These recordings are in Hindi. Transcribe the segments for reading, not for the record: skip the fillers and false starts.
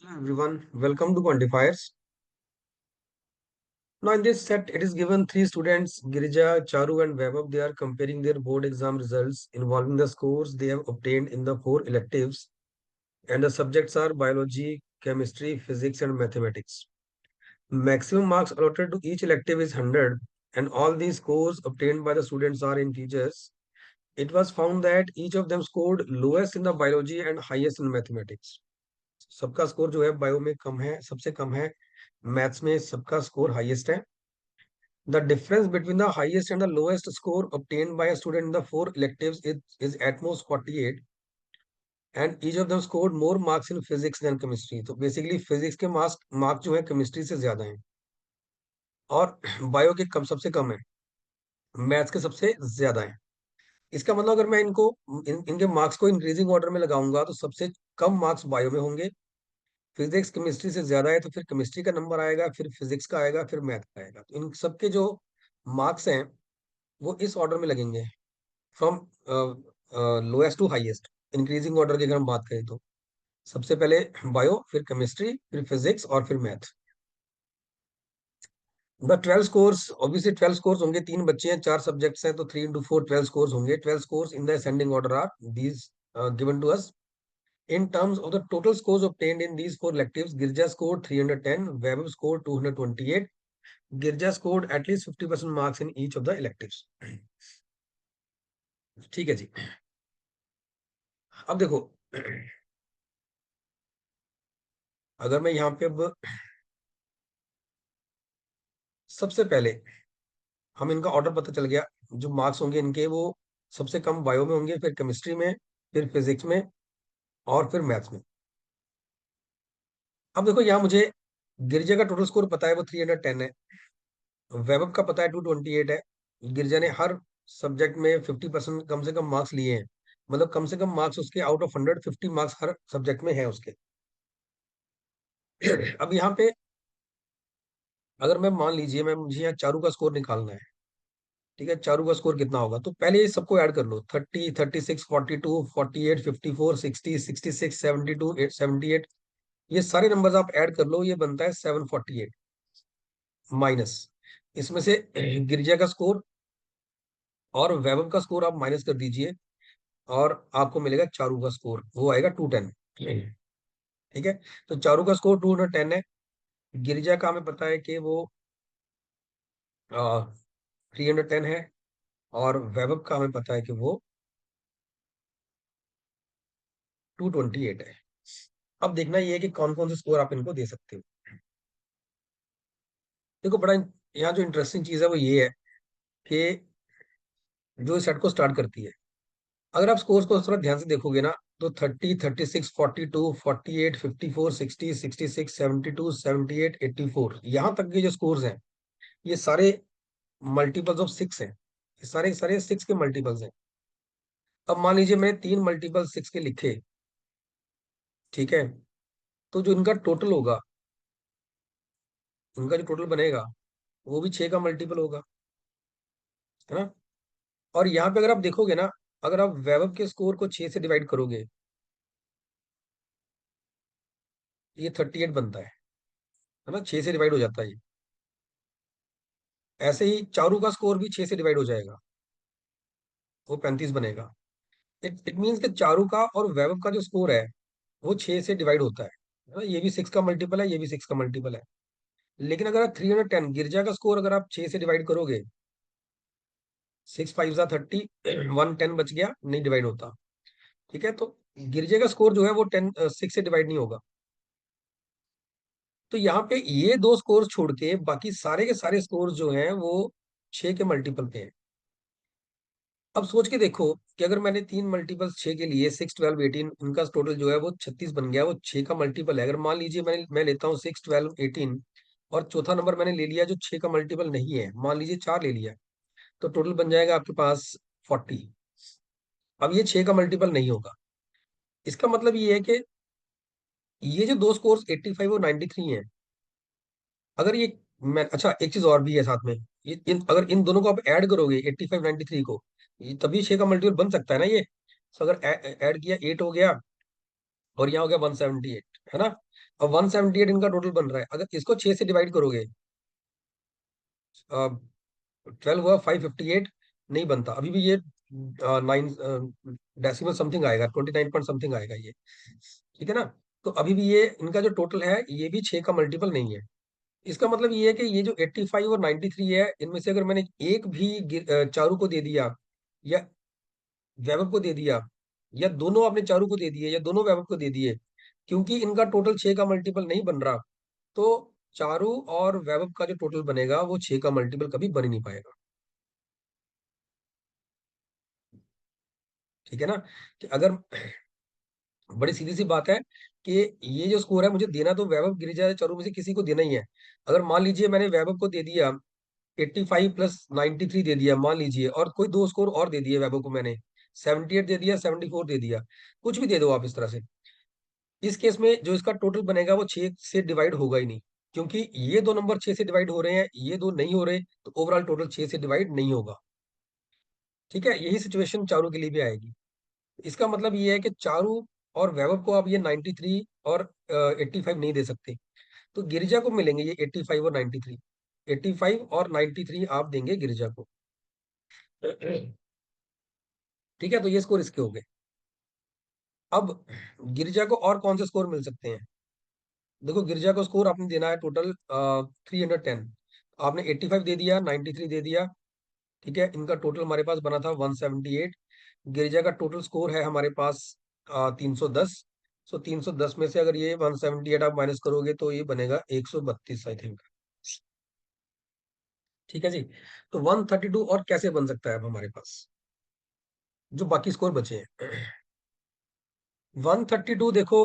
Hello everyone, welcome to Quantifiers. Now in this set, it is given three students, Girija, Charu and Vaibhav. They are comparing their board exam results involving the scores they have obtained in the four electives. And the subjects are biology, chemistry, physics and mathematics. Maximum marks allotted to each elective is 100 and all these scores obtained by the students are integers. It was found that each of them scored lowest in the biology and highest in mathematics. सबका स्कोर जो है बायो में कम है, सबसे कम है. मैथ्स में सबका स्कोर हाईएस्ट है. The difference between the highest and the lowest score obtained by a student in the four electives is at most 48, and each of them scored more marks in physics than chemistry. तो basically physics के मार्क्स जो है chemistry से ज्यादा हैं और बायो के कम सबसे कम है, मैथ्स के सबसे ज्यादा है. इसका मतलब अगर मैं इनके मार्क्स को इंक्रीजिंग ऑर्डर में लगाऊंगा तो सबसे कम मार्क्स बायो में होंगे. फिजिक्स केमिस्ट्री से ज्यादा है तो फिर केमिस्ट्री का नंबर आएगा, फिर फिजिक्स का आएगा, फिर मैथ का आएगा. तो इन सबके जो मार्क्स हैं वो इस ऑर्डर में लगेंगे, from lowest to highest, increasing order की अगर हम बात करें तो सबसे पहले बायो, फिर केमिस्ट्री, फिर फिजिक्स और फिर math. The 12 scores, obviously 12 scores होंगे. तीन बच्चे हैं, चार सब्जेक्ट्स हैं, तो 3 into 4 12 स्कोर्स होंगे. 12 scores in the ascending order are these given to us. In terms of the total scores obtained in these four electives, Girja scored 310, Vaibhav scored 228. Girja scored at least 50% marks in each of the electives. ठीक है जी. अब देखो, अगर मैं यहाँ पे अब सबसे पहले हम इनका ऑर्डर पता चल गया, जो मार्क्स होंगे इनके वो सबसे कम बायो में होंगे, फिर केमिस्ट्री में, फिर फिजिक्स में और फिर मैथ्स में. अब देखो यहाँ मुझे गिरजा का टोटल स्कोर पता है, वो 310 है. वैभव का पता है 228 है. गिरजा ने हर सब्जेक्ट में 50% कम से कम मार्क्स लिए हैं, मतलब कम से कम मार्क्स उसके out of 150 marks her subject में है उसके. अब यहाँ पे अगर मैं मान लीजिए मैं मुझे यहाँ चारू का स्कोर निकालना है. ठीक है, चारू का स्कोर कितना होगा, तो पहले ये सबको ऐड कर लो. 30, 36, 42, 48, 54, 60, 66, 72, 78, ये सारे नंबर्स आप ऐड कर लो, ये बनता है 748 माइनस. इसमें से गिरिजा का स्कोर और वैभव का स्कोर आप माइनस कर दीजिए और आपको मिलेगा चारू का स्कोर, वो आएगा 210. ठीक है, तो चारू का स्कोर 210 है. गिरिजा का हमें पता है कि वो 310 है और वैभव का हमें पता है कि वो 228 है. अब देखना ये है कि कौन कौन से स्कोर आप इनको दे सकते हो. देखो बड़ा यहाँ जो इंटरेस्टिंग चीज है वो ये है कि जो इस सेट को स्टार्ट करती है, अगर आप स्कोर्स को थोड़ा ध्यान से देखोगे ना, तो 30, 36, 42, 48, 54, 60, 66, 72, 78, 84, यहाँ तक के जो स्कोर्स हैं ये सारे मल्टीपल्स ऑफ सिक्स हैं. ये सारे सारे सिक्स के मल्टीपल्स हैं. अब मान लीजिए मैंने तीन मल्टीपल सिक्स के लिखे. ठीक है, तो जो इनका टोटल होगा, इनका जो टोटल बनेगा वो भी छह का मल्टीपल होगा, है ना. और यहाँ पे अगर आप देखोगे ना, अगर आप वैभव के स्कोर को 6 से डिवाइड करोगे, ये 38 बनता है ना, 6 से डिवाइड हो जाता है ये. ऐसे ही चारू का स्कोर भी 6 से डिवाइड हो जाएगा, वो 35 बनेगा. इट मीन्स कि चारू का और वैभव का जो स्कोर है वो 6 से डिवाइड होता है ना. ये भी 6 का मल्टीपल है, ये भी 6 का मल्टीपल है. लेकिन अगर आप 310 गिरजा का स्कोर अगर आप 6 से डिवाइड करोगे, 6 5 जा 30, 110 बच गया, नहीं डिवाइड होता. ठीक है, तो गिरजे का स्कोर जो है वो 6 से डिवाइड नहीं होगा. तो यहाँ पे ये दो स्कोर छोड़ के बाकी सारे के सारे स्कोर जो हैं वो 6 के मल्टीपल पे हैं. अब सोच के देखो कि अगर मैंने तीन मल्टीपल 6 के लिए, 6, 12, 18, इनका टोटल जो है वो 36 बन गया, वो 6 का मल्टीपल है. अगर मान लीजिए मैं लेता हूँ 6, 12, 18 और चौथा नंबर मैंने ले लिया जो 6 का मल्टीपल नहीं है, मान लीजिए 4 ले लिया, तो टोटल बन जाएगा आपके पास 40. अब ये 6 का मल्टीपल नहीं होगा. इसका मतलब ये है कि ये जो दो स्कोर्स 85 और 93 हैं, अगर ये मैं अच्छा एक चीज और भी है साथ में, अगर इन दोनों को आप ऐड करोगे 85 93 को, ये तभी 6 का मल्टीपल बन सकता है ना ये. तो अगर ऐड किया 8 हो गया, और यहाँ हो गया 178, है ना। अब 178 इनका टोटल बन रहा है, अगर इसको 6 से डिवाइड करोगे, 12 हुआ 558, नहीं बनता अभी भी ये, 9 डेसिमल समथिंग आएगा, 29 पॉइंट समथिंग आएगा ये, ठीक है ना। तो अभी भी ये इनका जो टोटल है ये भी 6 का मल्टीपल नहीं है। इसका मतलब ये है कि ये जो 85 और 93 है, इनमें से अगर मैंने एक भी चारू को दे दिया, या वैभव को दे दिया, या दोनों आपने चारू को दे दिए, या दोनों वैभव को दे दिए, क्योंकि इनका टोटल 6 का मल्टीपल नहीं बन रहा, तो चारू और वैभव का जो टोटल बनेगा वो 6 का मल्टीपल कभी बन ही नहीं पाएगा। ठीक है ना। कि अगर, बड़ी सीधी सी बात है कि ये जो स्कोर है मुझे देना तो वैभव, गिरिजा या चारू में से किसी को देना ही है। अगर मान लीजिए मैंने वैभव को दे दिया 85 प्लस 93 दे दिया मान लीजिए, और कोई दो स्कोर और दे दिए वैभव को मैंने, 78 दे दिया, 74 दे दिया, कुछ भी दे दो आप इस तरह से, इस केस में जो इसका टोटल बनेगा वो 6 से डिवाइड होगा ही नहीं, क्योंकि ये दो नंबर 6 से डिवाइड हो रहे हैं, ये दो नहीं हो रहे, तो ओवरऑल टोटल 6 से डिवाइड नहीं होगा। ठीक है, यही सिचुएशन चारू के लिए भी आएगी। इसका मतलब ये है कि चारू और वैभव को आप ये 93 और 85 नहीं दे सकते, तो गिरिजा को मिलेंगे ये 85 और 93, 85 और 93 आप देंगे गिरिजा को। ठीक है, तो ये स्कोर इसके हो गए। अब गिरिजा को और कौन से स्कोर मिल सकते हैं? देखो, गिरिजा को स्कोर आपने देना है टोटल 310, आपने 85 दे दिया, 93 दे दिया, ठीक है, इनका टोटल हमारे पास बना था 178। गिरिजा का टोटल स्कोर है हमारे पास 310। सो 310 में से अगर ये 178 आप माइनस करोगे तो ये बनेगा 132 आई थिंक। ठीक है जी। तो 132 और कैसे बन सकता है अब हमारे पास, जो बाकी स्कोर बचे हैं? 132 देखो,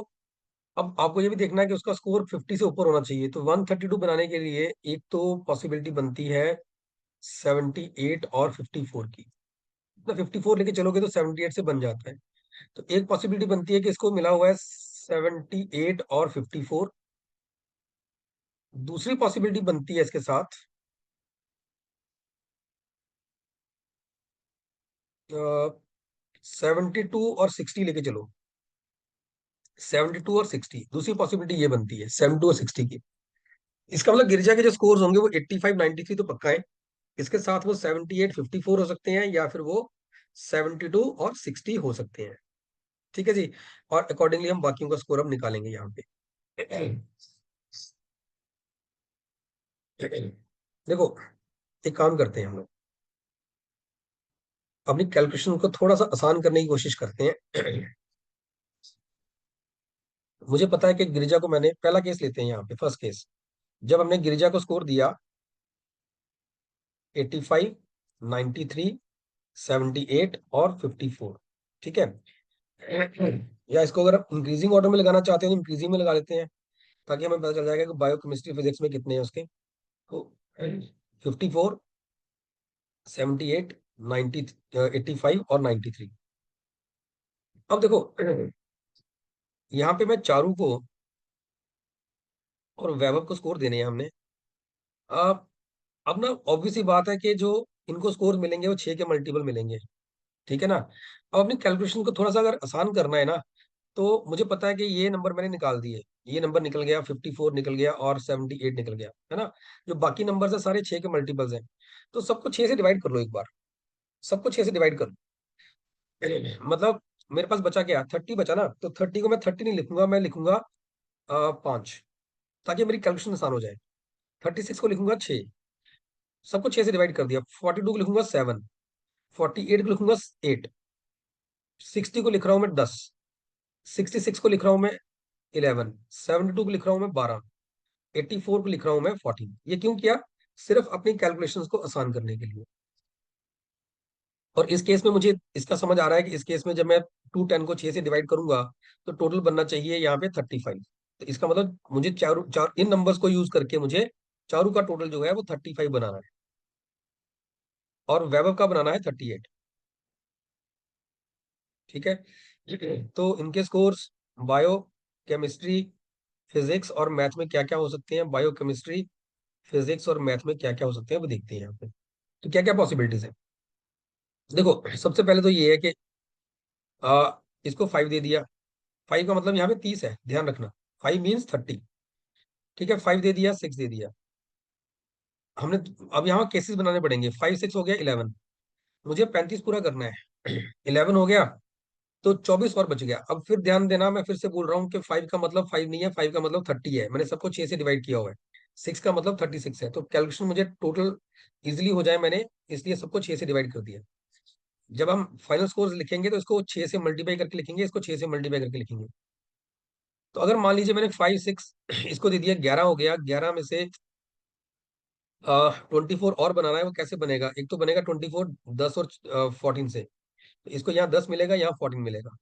अब आपको ये भी देखना है कि उसका स्कोर 50 से ऊपर होना चाहिए, तो 132 बनाने के लिए एक तो पॉसिबिलिटी बनती है 78 और 54 की। तो 54 लेके चलोगे तो 78 से बन जाता है। तो एक पॉसिबिलिटी बनती है कि इसको मिला हुआ है 78 और 54। दूसरी पॉसिबिलिटी बनती है इसके साथ 72 और 60 लेके चलो, 72 और 60, दूसरी पॉसिबिलिटी ये बनती है 72 और 60 की। इसका मतलब गिरिजा के जो स्कोर्स होंगे वो 85 93 तो पक्का है, इसके साथ वो 78 54 हो सकते हैं, या फिर वो 72 और 60 हो सकते हैं। ठीक है जी। और अकॉर्डिंगली हम बाकियों का स्कोर अब निकालेंगे यहाँ पे। देखो, एक काम करते हैं हम लोग, अपनी कैलकुलेशन को थोड़ा सा आसान करने की कोशिश करते हैं। मुझे पता है कि गिरिजा को मैंने, पहला केस लेते हैं यहाँ पे, फर्स्ट केस, जब हमने गिरिजा को स्कोर दिया 85 93 78 और 54, ठीक है। या इसको अगर आप इंक्रीजिंग ऑर्डर में लगाना चाहते हैं तो इंक्रीजिंग में लगा लेते हैं, ताकि हमें पता चल जाएगा कि बायोकेमिस्ट्री फिजिक्स में कितने हैं उसके। तो 54 78 90 85 और 93। अब देखो, यहाँ पे मैं चारू को और वैभव को स्कोर देने हैं हमने। अब अब ना ऑब्वियस सी बात है कि जो इनको स्कोर मिलेंगे वो 6 के मल्टीपल मिलेंगे, ठीक है ना। अब अपनी कैलकुलेशन को थोड़ा सा अगर आसान करना है ना, तो मुझे पता है कि ये नंबर मैंने निकाल दिए, ये नंबर निकल गया, 54 निकल गया और 78 निकल गया, है ना। जो बाकी नंबर है सारे 6 के मल्टीपल्स हैं, तो सबको 6 से डिवाइड कर लो एक बार, सबको 6 से डिवाइड कर लो। मतलब मेरे पास बचा क्या, 30 बचा ना, तो 30 को मैं 30 नहीं लिखूंगा, मैं लिखूंगा 5, ताकि मेरी कैलकुलेशन आसान हो जाए। 36 को लिखूंगा 6, सबको 6 से डिवाइड कर दिया। 42 को लिखूंगा 7, 48 को लिखूंगा 8, 60 को लिख रहा हूं मैं 10, 66 को लिख रहा हूं मैं 11, 72 को लिख रहा हूं मैं 12, 84 को लिख रहा हूं मैं 14। ये क्यों किया? सिर्फ अपनी कैलकुलेशंस को आसान करने के लिए। और इस केस में मुझे इसका समझ आ रहा है कि इस केस में जब मैं 210 को 6 से डिवाइड करूंगा तो टोटल बनना चाहिए यहाँ पे 35। तो इसका मतलब मुझे चार इन नंबर्स को यूज करके मुझे चारू का टोटल जो है वो 35 बनाना है, और वैभव का बनाना है 38। ठीक है। तो इनके स्कोर्स बायो केमिस्ट्री फिजिक्स और मैथ में क्या क्या हो सकते हैं, बायो केमिस्ट्री फिजिक्स और मैथ में क्या क्या हो सकते हैं वो देखते हैं यहाँ पे। तो क्या क्या पॉसिबिलिटीज है? देखो, सबसे पहले तो ये है कि इसको 5 दे दिया, 5 का मतलब यहाँ पे 30 है, ध्यान रखना। 5 मीन्स 30। ठीक है, 5 दे दिया, 6 दे दिया हमने। अब यहाँ केसेस बनाने पड़ेंगे। 5 6 हो गया 11, मुझे 35 पूरा करना है। 11 हो गया तो 24 और बच गया। अब फिर ध्यान देना, मैं फिर से बोल रहा हूँ कि 5 का मतलब 5 नहीं है, 5 का मतलब 30 है। मैंने सबको 6 से डिवाइड किया हुआ है। 6 का मतलब 36 है, तो कैलकुलेशन मुझे टोटल इजिली हो जाए, मैंने इसलिए सबको 6 से डिवाइड कर दिया। जब हम फाइनल स्कोर लिखेंगे तो इसको 6 से मल्टीप्लाई करके लिखेंगे, इसको 6 से मल्टीप्लाई करके लिखेंगे। तो अगर मान लीजिए मैंने 5 6 इसको दे दिया, 11 हो गया, 11 में से 24 और बनाना है। वो कैसे बनेगा? एक तो बनेगा 24 10 और 14 से, तो इसको यहाँ 10 मिलेगा, यहाँ 14 मिलेगा।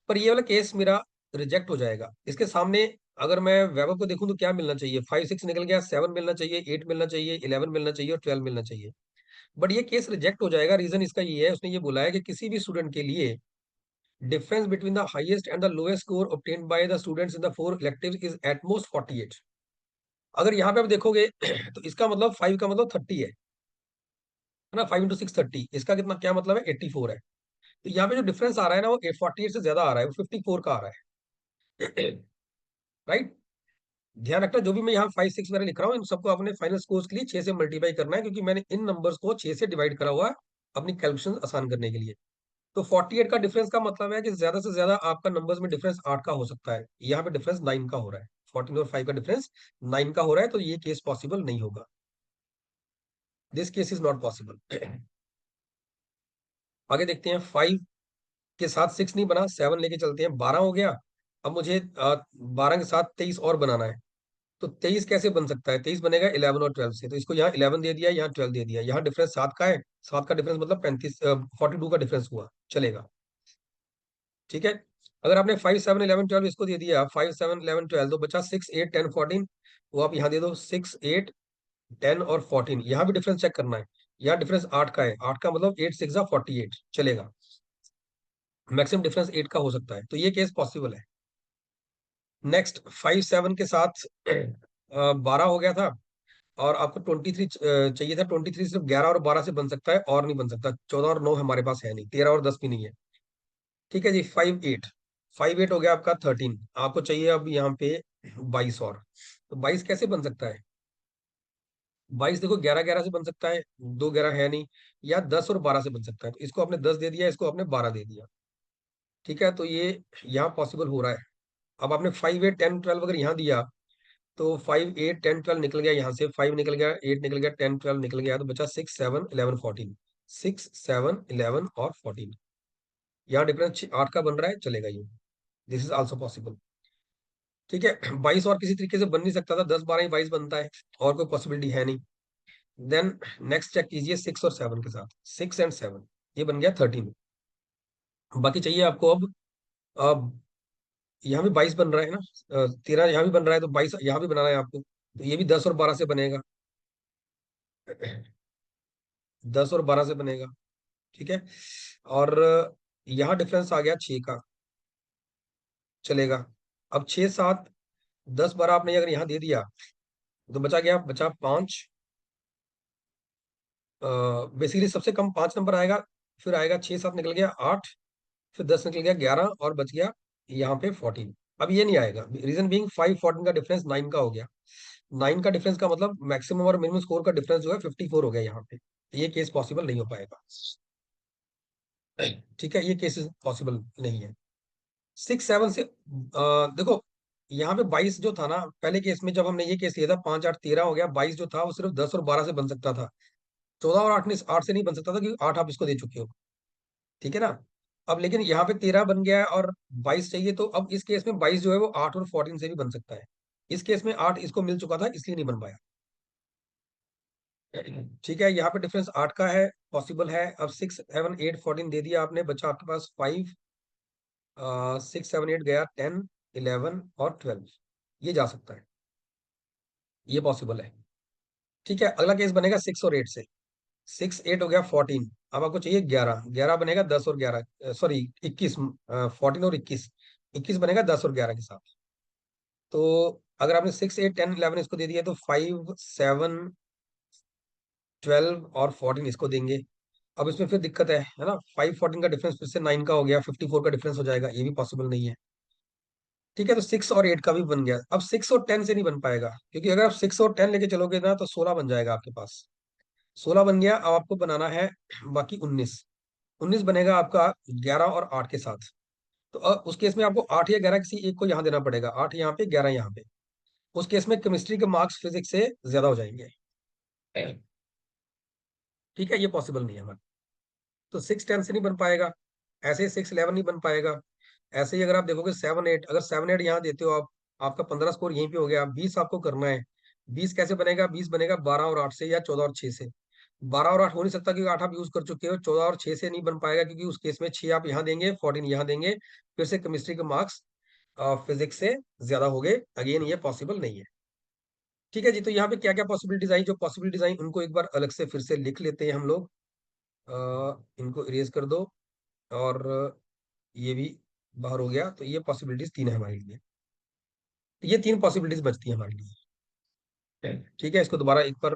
पर ये वाला केस मेरा रिजेक्ट हो जाएगा। इसके सामने अगर मैं वैभव को देखूं तो क्या मिलना चाहिए? 5 6 निकल गया, 7 मिलना चाहिए, 8 मिलना चाहिए, 11 मिलना चाहिए और 12 मिलना चाहिए। बट ये केस रिजेक्ट हो जाएगा। रीजन इसका ये है, उसने ये बोला है कि किसी भी स्टूडेंट के लिए difference between the highest and the lowest score obtained by the students in the 4 electives is at most 48। अगर यहाँ पे आप देखोगे तो इसका मतलब 5 का मतलब 30 है ना। 5 × 6 30, इसका कितना क्या मतलब है? 84 है। तो यहाँ पे जो डिफरेंस आ रहा है ना, वो 48 से ज्यादा आ रहा है, वो 54 का आ रहा है। राइट। ध्यान रखना, जो भी मैं यहाँ 5 6 वगैरह लिख रहा हूँ, इन सबको अपने फाइनल स्कोर्स के लिए 6 से मल्टीप्लाई करना है, क्योंकि मैंने इन नंबर्स को 6 से डिवाइड करा हुआ है अपनी कैलकुलेशन आसान करने के लिए। तो 48 का डिफरेंस का मतलब है कि ज्यादा से ज्यादा आपका नंबर्स में डिफरेंस 8 का हो सकता है। यहाँ पे डिफरेंस 9 का हो रहा है। 14 और 5 का डिफरेंस 9 का हो रहा है, तो ये केस पॉसिबल नहीं होगा। This case is not possible. आगे देखते हैं। 5 के साथ 6 नहीं बना, 7 लेके चलते हैं, 12 हो गया। अब मुझे 12 के साथ 23 और बनाना है। तो 23 कैसे बन सकता है? 23 बनेगा 11 और 12 से, तो इसको यहाँ 11 दे दिया, यहाँ 12 दे दिया। यहाँ डिफरेंस 7 का है, 7 का डिफरेंस मतलब 35 42 का डिफरेंस हुआ, चलेगा। ठीक है। अगर आपने 5 7 11 12 इसको दे दिया, 5 7 11 12, तो बचा 6 8 10 14। वो आप यहाँ दे दो, 6 8 10 और 14। यहाँ भी डिफरेंस चेक करना है। यहाँ डिफरेंस 8 का है, 8 का मतलब 8 6 48, चलेगा। मैक्सिमम डिफरेंस 8 का हो सकता है, तो ये केस पॉसिबल है। नेक्स्ट 5 7 के साथ 12 हो गया था, और आपको 23 चाहिए था। 23 सिर्फ 11 और 12 से बन सकता है, और नहीं बन सकता। 14 और 9 हमारे पास है नहीं, 13 और 10 भी नहीं है। ठीक है जी। 5 8 हो गया आपका 13। आपको चाहिए अब यहाँ पे 22 और। तो 22 कैसे बन सकता है? 22 देखो 11 11 से बन सकता है, दो 11 है नहीं, या 10 और 12 से बन सकता है। तो इसको आपने 10 दे दिया, इसको आपने 12 दे दिया। ठीक है, तो ये यहाँ पॉसिबल हो रहा है। अब आपने 5 8 10 12 अगर यहाँ दिया, तो 5 8 10 12 निकल गया, यहाँ से 5 निकल गया, 8 निकल गया, 10 12 निकल गया, तो बचा 6 7 11 14। 6 7 11 और 14। यहाँ डिफरेंस 8 का बन रहा है, चलेगा ये। This is also possible. ठीक है। 22 और किसी तरीके से बन नहीं सकता था, 10 12 ही 22 बनता है, और कोई पॉसिबिलिटी है नहीं। देन नेक्स्ट चेक कीजिए 6 और 7 के साथ। 6 एंड 7, ये बन गया 13। बाकी चाहिए आपको अब यहाँ भी 22 बन रहा है ना, 13 यहाँ भी बन रहा है, तो 22 यहाँ भी बनाना है आपको, तो ये भी 10 और 12 से बनेगा। 10 और 12 से बनेगा। ठीक है। और यहाँ डिफरेंस आ गया 6 का, चलेगा। अब 6 7 10 12 आपने अगर यहाँ दे दिया, तो बचा गया, बचा 5। बेसिकली सबसे कम 5 नंबर आएगा, फिर आएगा 6 7 निकल गया 8, फिर 10 निकल गया 11, और बच गया यहाँ पे 14। अब ये नहीं आएगा, रीजन बीइंग 5 14 का डिफरेंस 9 का हो गया। 9 का डिफरेंस का मतलब मैक्सिमम और मिनिमम स्कोर का डिफरेंस जो है 54 हो गया यहाँ पे। ये केस पॉसिबल नहीं हो पाएगा। ठीक है, ये केस पॉसिबल नहीं है। 6 7 से देखो, यहाँ पे 22 जो था ना, पहले केस में जब हमने ये केस लिया था, 5 8 13 हो गया। 22 जो था वो सिर्फ 10 और 12 से बन सकता था। 14 और 8 ने 8 से नहीं बन सकता था, क्योंकि 8 आप इसको दे चुके हो। ठीक है ना। अब लेकिन यहाँ पे 13 बन गया है, और 22 चाहिए, तो अब इस केस में 22 जो है वो 8 और 14 से भी बन सकता है। इस केस में 8 इसको मिल चुका था, इसलिए नहीं बन पाया। ठीक है, यहाँ पे डिफरेंस 8 का है, पॉसिबल है। अब 6 7 8 14 दे दिया आपने, बचा आपके पास 5 6 7 8 गया 10 11 और 12। ये जा सकता है, ये पॉसिबल है। ठीक है, अगला केस बनेगा 6 और 8 से। 6 8 हो गया 14। अब आपको चाहिए 11, 11 बनेगा 10 और 11, सॉरी 21, 14 और 21। 21 बनेगा 10 और 11 के साथ। तो अगर आपने 6 8 10 11 इसको दे दिया, तो 5 7 12 और 14 इसको देंगे। अब इसमें फिर दिक्कत है ना। 5 14 का डिफरेंस फिर से 9 का हो गया, 54 का डिफरेंस हो जाएगा, ये भी पॉसिबल नहीं है। ठीक है, तो 6 और 8 का भी बन गया। अब 6 और 10 से नहीं बन पाएगा, क्योंकि अगर आप 6 और 10 लेके चलोगे ना तो 16 बन जाएगा आपके पास। 16 बन गया, अब आपको बनाना है बाकी 19। 19 बनेगा आपका 11 और 8 के साथ। तो उस केस में आपको 8 या 11 किसी एक को यहाँ देना पड़ेगा, 8 यहाँ पे 11 यहाँ पे। उस केस में केमिस्ट्री के मार्क्स फिजिक्स से ज्यादा हो जाएंगे। ठीक है, ये पॉसिबल नहीं है हमारा। तो 6-10 से नहीं बन पाएगा, ऐसे 6-11 नहीं बन पाएगा। ऐसे ही अगर आप देखोगे 7-8, अगर 7-8 यहाँ देते हो आप, आपका 15 स्कोर यहीं पे हो गया। 20 आपको करना है। 20 कैसे बनेगा? 20 बनेगा 12 और 8 से, या 14 और 6 से। 12 और 8 हो नहीं सकता, क्योंकि 8 आप यूज कर चुके हो। 14 और 6 से नहीं बन पाएगा, क्योंकि उस केस में 6 आप यहाँ देंगे, 14 यहाँ देंगे, फिर से केमिस्ट्री के मार्क्स फिजिक्स से ज्यादा हो गए। अगेन ये पॉसिबल नहीं है। ठीक है जी, तो यहाँ पे क्या क्या पॉसिबिलिटीज आई, जो पॉसिबिलिटीज आई उनको एक बार अलग से फिर से लिख लेते हैं हम लोग। इनको इरेज कर दो, और ये भी बाहर हो गया। तो ये पॉसिबिलिटीज 3 है हमारे लिए। तो ये 3 पॉसिबिलिटीज बचती है हमारे लिए। ठीक है, इसको दोबारा एक बार,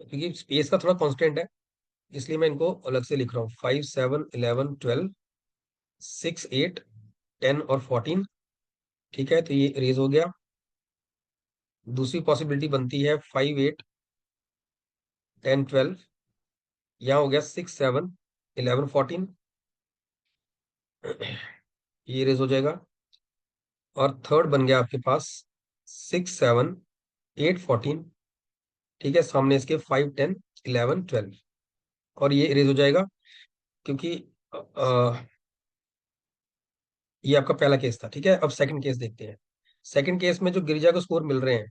क्योंकि स्पेस का थोड़ा कांस्टेंट है, इसलिए मैं इनको अलग से लिख रहा हूँ। 5, 7, 11, 12, 6, 8, 10 और 14। ठीक है, तो ये इरेज हो गया। दूसरी पॉसिबिलिटी बनती है 5, 8, 10, 12। यहाँ हो गया 6, 7, 11, 14। ये इरेज हो जाएगा। और थर्ड बन गया आपके पास 6, 7, 8, 14। ठीक है, सामने इसके 5, 10, 11, 12। और ये इरेज हो जाएगा, क्योंकि ये आपका पहला केस था। ठीक है, अब सेकंड केस देखते हैं। सेकंड केस में जो गिरिजा को स्कोर मिल रहे हैं,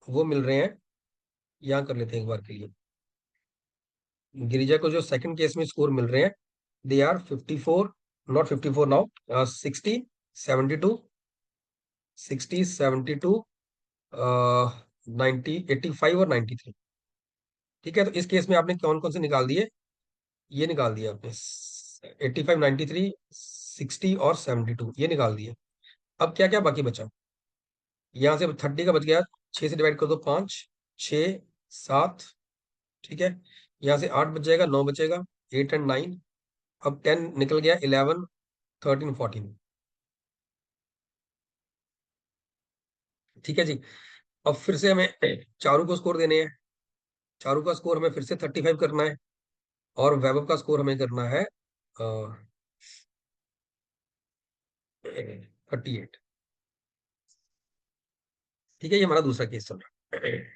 वो मिल रहे हैं, यहाँ कर लेते हैं एक बार के लिए। गिरिजा को जो सेकंड केस में स्कोर मिल रहे हैं, दे आर 54, नॉट 54 नाउ, 60, 72, 90, 85 और 93। ठीक है, तो इस केस में आपने कौन कौन से निकाल दिए? ये निकाल दिया आपने, 85, 93, 60 और 72, ये निकाल दिए। अब क्या क्या बाकी बचा? यहाँ से 30 का बच गया, 6 से डिवाइड कर दो, 5, 6, 7। ठीक है, यहाँ से 8 बच जाएगा, 9 बचेगा, 8 एंड 9। अब 10 निकल गया, 11, 13, 14। ठीक है जी। अब फिर से हमें चारू को स्कोर देने हैं। चारू का स्कोर हमें फिर से 35 करना है, और वैभव का स्कोर हमें करना है 38। ठीक है, ये हमारा दूसरा केस चल रहा है।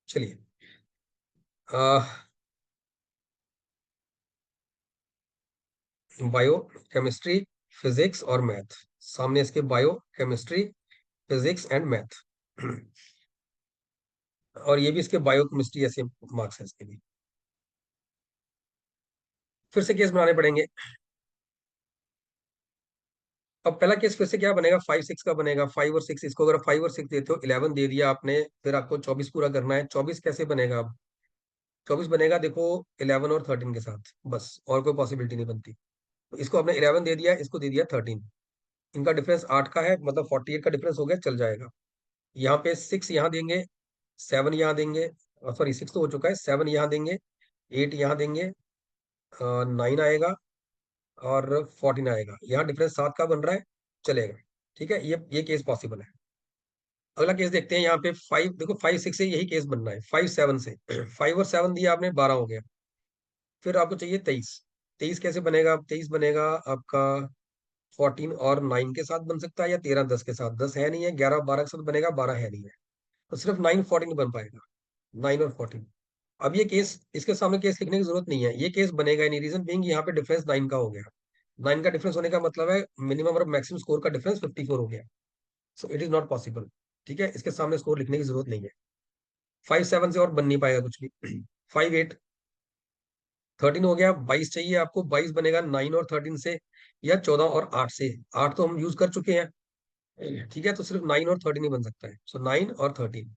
चलिए, बायो, केमिस्ट्री, फिजिक्स और मैथ। सामने इसके bio, chemistry, physics and math. और ये भी इसके बायो केमिस्ट्री ऐसे मार्क्स है इसके भी। फिर से केस बनाने पड़ेंगे। अब पहला केस फिर से क्या बनेगा? 5, 6 का बनेगा। 5 और 6, इसको अगर 5 और 6 देते हो, 11 दे दिया आपने, फिर आपको 24 पूरा करना है। 24 कैसे बनेगा? अब 24 बनेगा, देखो, 11 और 13 के साथ, बस और कोई पॉसिबिलिटी नहीं बनती। तो इसको आपने 11 दे दिया, इसको दे दिया 13। इनका डिफरेंस 8 का है, मतलब 48 का डिफरेंस हो गया, चल जाएगा। यहाँ पे 6 यहाँ देंगे, 7 यहाँ देंगे, सॉरी 6 तो हो चुका है, 7 यहाँ देंगे, 8 यहाँ देंगे, 9 आएगा, और 14 आएगा। यहाँ डिफरेंस 7 का बन रहा है, चलेगा। ठीक है, ये केस पॉसिबल है। अगला केस देखते हैं। यहाँ पे 5, देखो 5, 6 से यही केस बनना है। 5, 7 से 5 और 7 दिया आपने, 12 हो गया। फिर आपको चाहिए 23। 23 कैसे बनेगा? अब 23 बनेगा आपका 14 और 9 के साथ बन सकता है, या 13, 10 के साथ। 10 है नहीं है, 11, 12 के साथ बनेगा, 12 है नहीं है। तो सिर्फ 9, 14 बन पाएगा। 9 और 14। अब ये केस, इसके सामने केस लिखने की जरूरत नहीं है, ये केस बनेगा ही नहीं। रीजन बीइंग, यहाँ पे डिफरेंस 9 का हो गया। 9 का डिफरेंस होने का मतलब है मिनिमम और मैक्सिमम स्कोर का डिफरेंस 54 हो गया। So it is not possible. ठीक है, इसके सामने स्कोर लिखने की जरूरत नहीं है। 5, 7 से और बन नहीं पाएगा कुछ भी। 5, 8, 13 हो गया। 22 चाहिए आपको। 22 बनेगा 9 और 13 से, या 14 और 8 से। 8 तो हम यूज कर चुके हैं। ठीक है, तो सिर्फ 9 और 13 ही बन सकता है। सो 9 और 13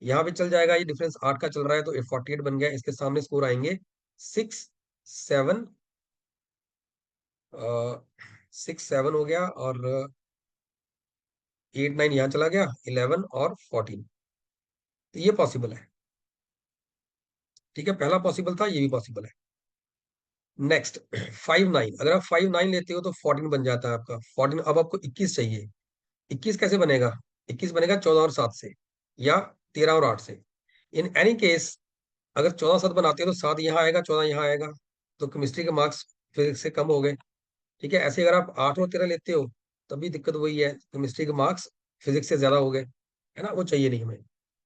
यहाँ पे चल जाएगा। ये डिफरेंस 8 का चल रहा है, तो 48 बन गया। इसके सामने स्कोर आएंगे 6, 7, 6, 7 हो गया, और 8, 9 यहाँ चला गया, 11 और 14। तो ये पॉसिबल है। ठीक है, पहला पॉसिबल था, ये भी पॉसिबल है। नेक्स्ट 5 9, अगर आप 5 9 लेते हो तो 14 बन जाता है आपका 14। अब आपको 21 चाहिए। 21 कैसे बनेगा? 21 बनेगा 14 और 7 से, या 13 और 8 से। इन एनी केस अगर 14 7 बनाते हो तो 7 यहाँ आएगा, 14 यहाँ आएगा, तो केमिस्ट्री के मार्क्स फिजिक्स से कम हो गए। ठीक है, ऐसे अगर आप 8 और 13 लेते हो तब भी दिक्कत वही है, केमिस्ट्री के मार्क्स फिजिक्स से ज्यादा हो गए, है ना, वो चाहिए नहीं हमें।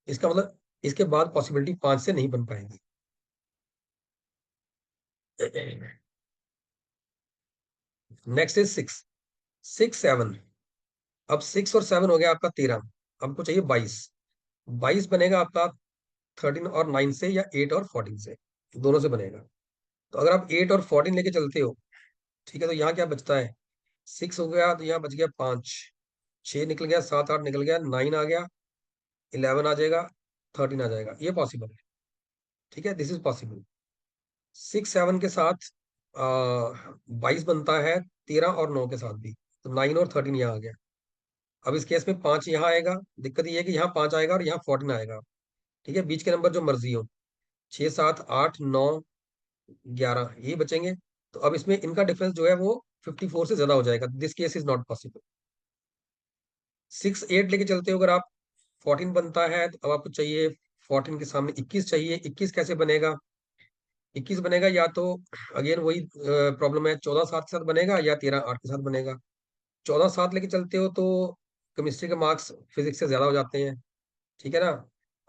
इसका मतलब इसके बाद पॉसिबिलिटी 5 से नहीं बन पाएगी। Next is 6, 6 7। अब 6 और 7 हो गया आपका 13, हमको चाहिए 22। 22 बनेगा आपका 13 और 9 से, या 8 और 14 से, दोनों से बनेगा। तो अगर आप 8 और 14 लेके चलते हो, ठीक है, तो यहाँ क्या बचता है? 6 हो गया तो यहाँ बच गया 5, 6 निकल गया, 7 8 निकल गया, 9 आ गया, 11 आ जाएगा, 13 आ जाएगा, ये पॉसिबल है। ठीक है, दिस इज पॉसिबल। 6 7 के साथ 22 बनता है, 13 और 9 के साथ भी, तो 9 और 13 यहाँ आ गया। अब इस केस में 5 यहाँ आएगा, दिक्कत ये है कि यहाँ 5 आएगा और यहाँ 14 आएगा। ठीक है, बीच के नंबर जो मर्जी हो, 6 7 8 9 11 यही बचेंगे। तो अब इसमें इनका डिफरेंस जो है वो 54 से ज्यादा हो जाएगा, this case is not possible. 6 8 लेके चलते हो अगर आप, 14 बनता है, तो अब आपको चाहिए 14 के सामने 21 चाहिए। 21 कैसे बनेगा? 21 बनेगा या तो अगेन वही प्रॉब्लम है, 14 7 के साथ बनेगा या 13 8 के साथ बनेगा। 14 7 लेके चलते हो तो केमिस्ट्री के मार्क्स फिजिक्स से ज्यादा हो जाते हैं। ठीक है ना।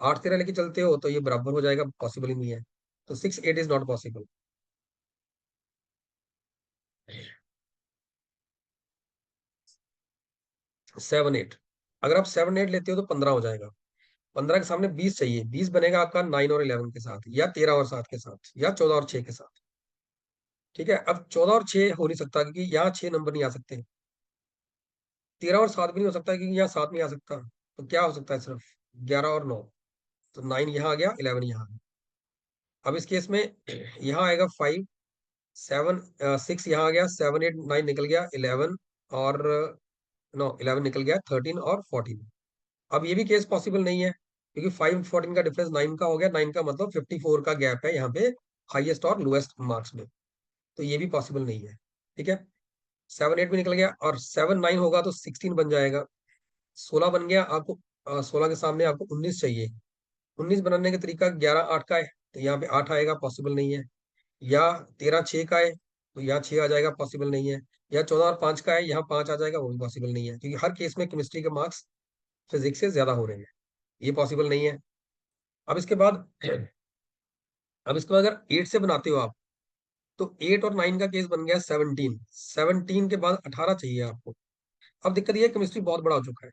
8 13 लेके चलते हो तो ये बराबर हो जाएगा, पॉसिबल ही नहीं है। तो 6 8 इज नॉट पॉसिबल। 7 8, अगर आप 7 8 लेते हो तो 15 हो जाएगा। 15 के सामने 20 चाहिए, 20 बनेगा आपका 9 और 11 के साथ, या 13 और 7 के साथ, या 14 और 6 के साथ। ठीक है, अब 14 और 6 हो नहीं सकता क्योंकि यहाँ 6 नंबर नहीं आ सकते। 13 और 7 भी नहीं हो सकता क्योंकि यहाँ 7 नहीं आ सकता। तो क्या हो सकता है? सिर्फ 11 और 9। तो 9 यहाँ आ गया, 11 यहाँ आ गया। अब इस केस में यहाँ आएगा 5 7 6 यहाँ आ गया, 7 8 9 निकल गया, 11 और नो 11 निकल गया, 13 और 14। अब ये भी केस पॉसिबल नहीं है क्योंकि 5 14 का डिफरेंस 9 का हो गया, 9 का मतलब 54 का गैप है यहाँ पे, हाईएस्ट और लोएस्ट मार्क्स में। तो ये भी पॉसिबल नहीं है। ठीक है, 7 8 भी निकल गया, और 7 9 होगा तो 16 बन जाएगा। 16 बन गया आपको, 16 के सामने आपको 19 चाहिए। 19 बनाने का तरीका 11 8 का है, तो यहाँ पे 8 आएगा, पॉसिबल नहीं है। या 13 6 का है, तो यहाँ 6 आ जाएगा, पॉसिबल नहीं है। या 14 और 5 का है, यहाँ 5 आ जाएगा, वो भी पॉसिबल नहीं है, क्योंकि हर केस में केमिस्ट्री के मार्क्स फिजिक्स से ज्यादा हो रहे हैं, ये पॉसिबल नहीं है। अब इसके बाद अब इसके बाद अगर 8 से बनाते हो आप, तो 8 और 9 का केस बन गया 17। 17 के बाद 18 चाहिए आपको। अब दिक्कत ये है, केमिस्ट्री बहुत बड़ा हो चुका है।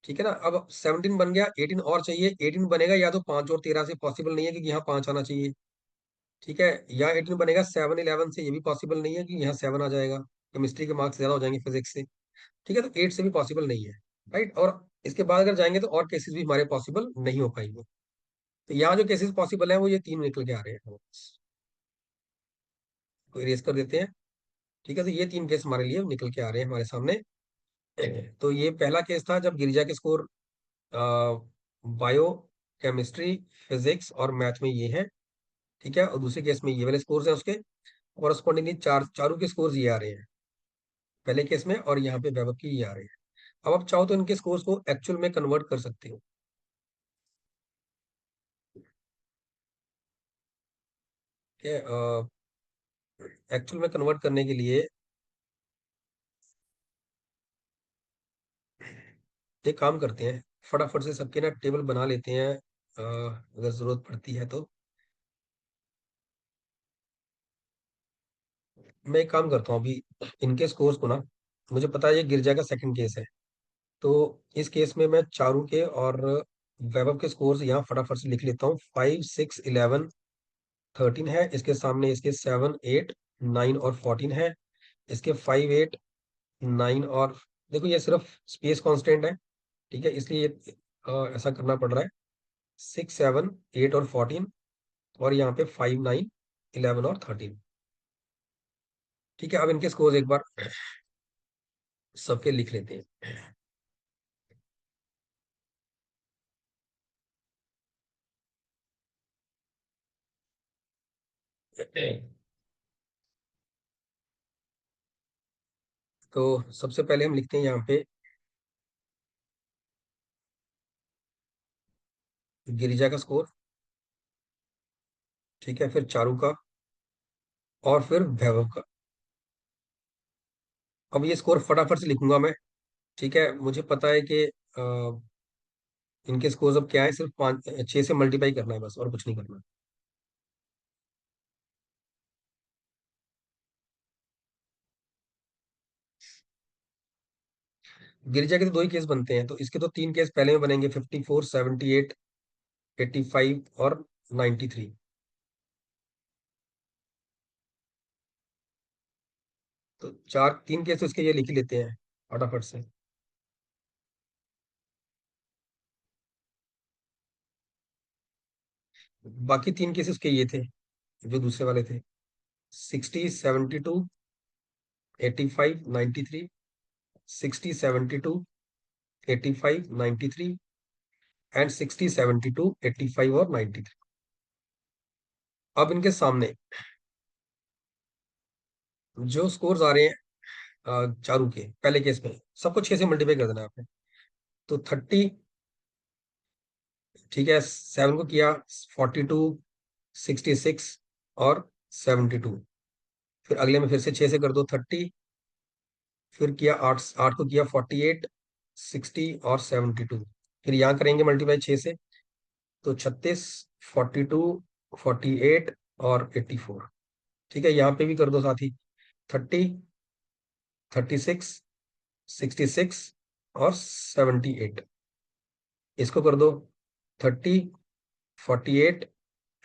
ठीक है ना, अब 17 बन गया, 18 और चाहिए। 18 बनेगा या तो 5 और 13 से, पॉसिबल नहीं है क्योंकि यहाँ 5 आना चाहिए। ठीक है, या 18 बनेगा 7 11 से, ये भी पॉसिबल नहीं है कि यहाँ 7 आ जाएगा, केमिस्ट्री के मार्क्स ज्यादा हो जाएंगे फिजिक्स से। ठीक है, तो 8 से भी पॉसिबल नहीं है। राइट, और इसके बाद अगर जाएंगे तो और केसेस भी हमारे पॉसिबल नहीं हो पाएंगे। तो यहाँ जो केसेस पॉसिबल है वो ये 3 निकल के आ रहे हैं, तो इरेज कर देते हैं। ठीक है, तो ये 3 केस हमारे लिए निकल के आ रहे हैं हमारे सामने। तो ये पहला केस था जब गिरिजा के स्कोर बायो, केमिस्ट्री, फिजिक्स और मैथ में ये है। ठीक है, और दूसरे केस में ये वाले स्कोर्स हैं उसके, कॉरस्पॉन्डिंगली चारों के स्कोर्स ये आ रहे हैं पहले केस में, और यहाँ पे वैभव की ये आ रहे हैं। अब आप चाहो तो इनके स्कोर्स को एक्चुअल में कन्वर्ट कर सकते हो। एक्चुअल में कन्वर्ट करने के लिए एक काम करते हैं, फटाफट से सबके ना टेबल बना लेते हैं, अगर जरूरत पड़ती है तो। मैं एक काम करता हूँ अभी, इनके स्कोर्स को ना, मुझे पता है ये गिरजा का सेकंड केस है, तो इस केस में मैं चारू के और वैभव के स्कोर्स यहाँ फटाफट से लिख लेता हूँ। 5 6 11 13 है, इसके सामने इसके 7 8 9 और 14 है। इसके 5 8 9 और, देखो ये सिर्फ स्पेस कांस्टेंट है, ठीक है, इसलिए ऐसा करना पड़ रहा है। 6 7 8 और 14, और यहाँ पे 5 9 11 और 13। ठीक है, अब इनके स्कोर एक बार सबके लिख लेते हैं। तो सबसे पहले हम लिखते हैं यहाँ पे गिरिजा का स्कोर, ठीक है, फिर चारू का, और फिर वैभव का। अब ये स्कोर फटाफट से लिखूंगा मैं, ठीक है। मुझे पता है कि इनके स्कोर्स अब क्या है, सिर्फ 6 से मल्टीप्लाई करना है बस, और कुछ नहीं करना। गिरिजा के तो दो ही केस बनते हैं, तो इसके तो तीन केस पहले में बनेंगे, 54, 78, 85 और 93। तो चार तीन केस तो इसके ये लिख ही लेते हैं फटाफट से। बाकी तीन केस उसके ये थे, जो दूसरे वाले थे, 60, 72, 85, 93, 60, 72, 85, 93 एंड 60, 72, 85 और 93। अब इनके सामने जो स्कोर्स आ रहे हैं चारू के पहले केस में, सबको 6 से मल्टीप्लाई कर देना है आपने। तो 30, ठीक है, 7 को किया 42, 66 और 72। फिर अगले में फिर से 6 से कर दो 30, फिर किया 8, 8 को किया 48, 60 और 72। फिर यहाँ करेंगे मल्टीप्लाई 6 से, तो 36, 42, 48 और 84। ठीक है, यहाँ पे भी कर दो साथ ही, 30, 36, 66 और 78। इसको कर दो 30, 48,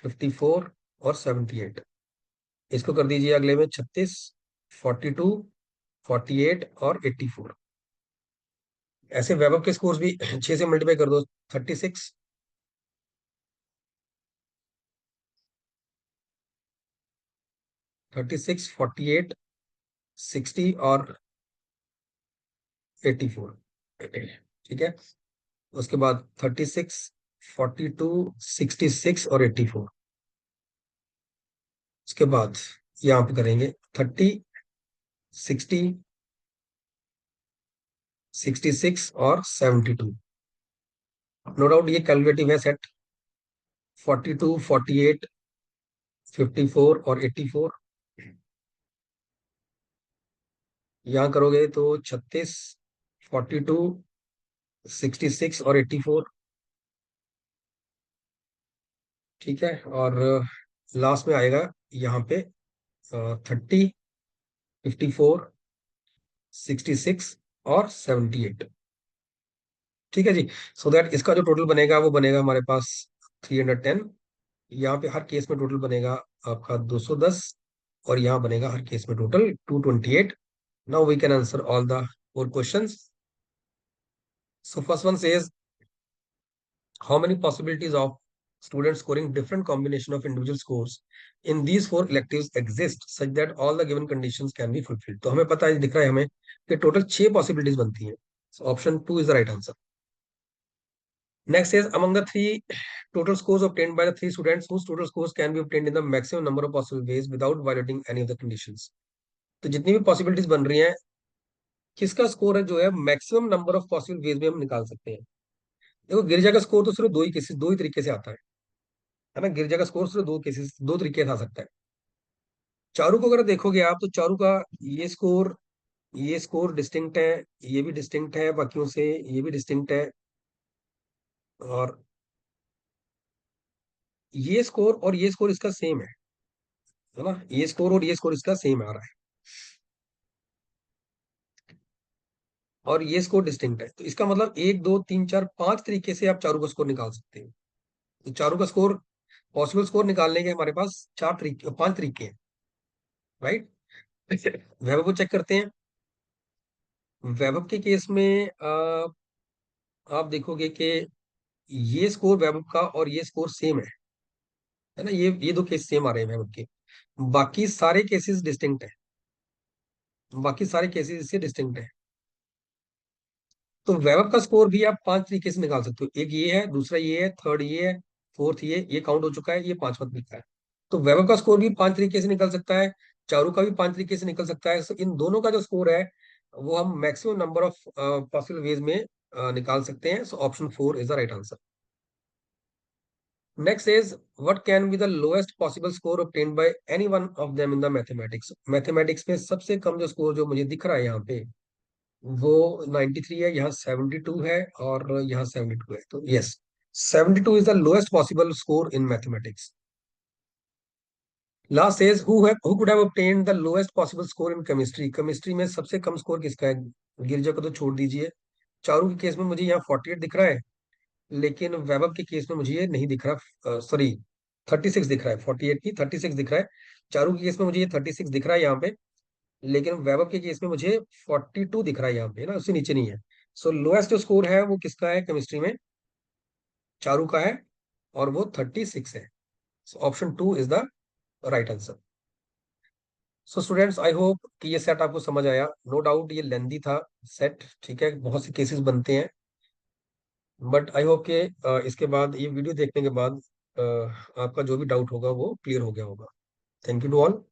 54 और 78। इसको कर दीजिए अगले में 36, 42, 48 और 84। ऐसे वैभव के स्कोर्स भी 6 से मल्टीप्लाई कर दो, 36, 36, 48, 60 और 84। ठीक है, उसके बाद 36, 42, 66 और 84। उसके बाद यहाँ पे करेंगे 30, 60, 66 और 72। नो डाउट ये कैलकुलेटिव है सेट, 42, 48, 54 और 84। यहाँ करोगे तो 36, 42, 66 और 84। ठीक है, और लास्ट में आएगा यहाँ पे 30, 54, 66 और 78। ठीक है जी। सो दैट इसका जो टोटल बनेगा वो बनेगा हमारे पास 310। यहाँ पे हर केस में टोटल बनेगा आपका 210, और यहाँ बनेगा हर केस में total 228। Now we can answer all the four questions. So first one says, how many possibilities of students scoring different combination of individual scores in these four electives exist such that all the given conditions can be fulfilled? तो हमें पता है, दिख रहा है हमें कि टोटल 6 पॉसिबिलिटीज बनती हैं। So option 2 is the right answer. Next is, among the three total scores obtained by the three students whose total scores can be obtained in the maximum number of possible ways without violating any of the conditions. तो जितनी भी पॉसिबिलिटीज बन रही हैं, किसका स्कोर है जो है maximum number of possible ways में हम निकाल सकते हैं। देखो गिरिजा का स्कोर तो सिर्फ दो ही केसेस, दो ही तरीके से आता है ना। गिरजा का स्कोर सिर्फ दो केसेस, दो तरीके से आ सकता है। चारू को अगर देखोगे आप, तो चारू का ये स्कोर, ये स्कोर डिस्टिंक्ट है, ये भी डिस्टिंक्ट है बाकियों से, ये भी डिस्टिंक्ट है, और ये स्कोर और ये स्कोर इसका सेम है ना। ये स्कोर और ये स्कोर इसका सेम आ रहा है, और ये स्कोर डिस्टिंक्ट है। तो इसका मतलब एक दो तीन चार पांच तरीके से आप चारू का स्कोर निकाल सकते हैं। तो चारू का स्कोर, पॉसिबल स्कोर निकालने के हमारे पास चार तरीके, पांच तरीके हैं, राइट। वैभव को चेक करते हैं। वैभव के केस में आप देखोगे कि ये स्कोर वैभव का और ये स्कोर सेम है ना। ये दो केस सेम आ रहे हैं वैभव के। बाकी सारे केसेस डिस्टिंक्ट है, बाकी सारे केसेस इससे डिस्टिंक्ट है। तो वैभव का स्कोर भी आप पांच तरीके से निकाल सकते हो। एक ये है, दूसरा ये है, थर्ड ये है, फोर्थ ये काउंट हो चुका है, ये पांचवा तरीका है। तो वैभव का स्कोर भी 5 तरीके से निकल सकता है, चारू का भी 5 तरीके से निकल सकता है। So, इन दोनों का जो स्कोर है वो हम maximum number of possible ways में निकाल सकते हैं। So option 4 is the right answer. Next is what can be the lowest possible score obtained by any one of them in the mathematics. Mathematics में सबसे कम जो स्कोर जो मुझे दिख रहा है यहाँ पे वो 93 है, यहाँ 72 है और यहाँ 72 है। तो yes, 72 is the lowest possible score in mathematics. Last is who could have obtained the lowest possible score in chemistry. Chemistry में सबसे कम स्कोर किसका है? गिरिजा को तो छोड़ दीजिए। चारों के केस में मुझे यहाँ 48 दिख रहा है, लेकिन वैभव के केस में मुझे ये नहीं दिख रहा, सॉरी 36 दिख रहा है, 48 की 36 दिख रहा है। चारू के केस में मुझे ये 36 दिख रहा है यहाँ पे, लेकिन वैभव के केस में मुझे 42 दिख रहा है यहाँ पे ना, उससे नीचे नहीं है। सो लोएस्ट जो स्कोर है वो किसका है केमिस्ट्री में? चारू का है, और वो 36 है। So option 2 is the right answer. So students, I hope कि ये सेट आपको समझ आया। नो डाउट ये लेंदी था सेट, ठीक है, बहुत से केसेस बनते हैं, बट आई होप कि इसके बाद ये वीडियो देखने के बाद आपका जो भी डाउट होगा वो क्लियर हो गया होगा। Thank you to all.